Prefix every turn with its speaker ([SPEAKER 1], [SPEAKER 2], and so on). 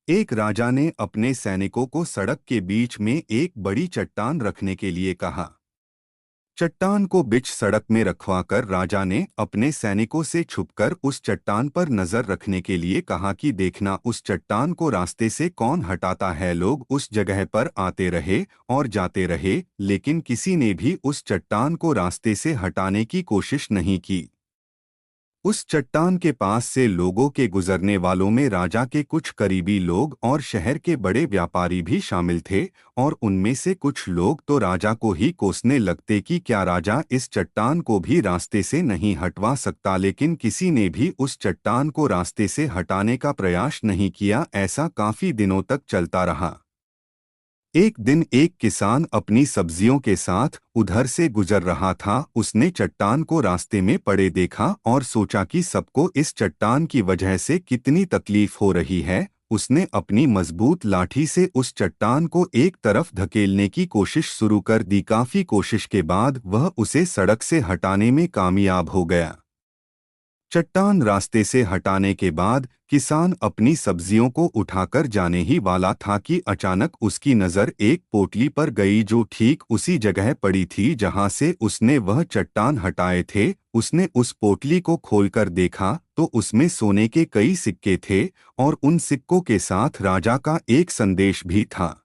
[SPEAKER 1] एक राजा ने अपने सैनिकों को सड़क के बीच में एक बड़ी चट्टान रखने के लिए कहा। चट्टान को बीच सड़क में रखवाकर राजा ने अपने सैनिकों से छुपकर उस चट्टान पर नजर रखने के लिए कहा कि देखना उस चट्टान को रास्ते से कौन हटाता है। लोग उस जगह पर आते रहे और जाते रहे, लेकिन किसी ने भी उस चट्टान को रास्ते से हटाने की कोशिश नहीं की। उस चट्टान के पास से लोगों के गुजरने वालों में राजा के कुछ करीबी लोग और शहर के बड़े व्यापारी भी शामिल थे, और उनमें से कुछ लोग तो राजा को ही कोसने लगते कि क्या राजा इस चट्टान को भी रास्ते से नहीं हटवा सकता, लेकिन किसी ने भी उस चट्टान को रास्ते से हटाने का प्रयास नहीं किया। ऐसा काफी दिनों तक चलता रहा। एक दिन एक किसान अपनी सब्जियों के साथ उधर से गुजर रहा था। उसने चट्टान को रास्ते में पड़े देखा और सोचा कि सबको इस चट्टान की वजह से कितनी तकलीफ हो रही है। उसने अपनी मजबूत लाठी से उस चट्टान को एक तरफ धकेलने की कोशिश शुरू कर दी। काफी कोशिश के बाद वह उसे सड़क से हटाने में कामयाब हो गया। चट्टान रास्ते से हटाने के बाद किसान अपनी सब्जियों को उठाकर जाने ही वाला था कि अचानक उसकी नज़र एक पोटली पर गई जो ठीक उसी जगह पड़ी थी जहां से उसने वह चट्टान हटाए थे। उसने उस पोटली को खोलकर देखा तो उसमें सोने के कई सिक्के थे और उन सिक्कों के साथ राजा का एक संदेश भी था।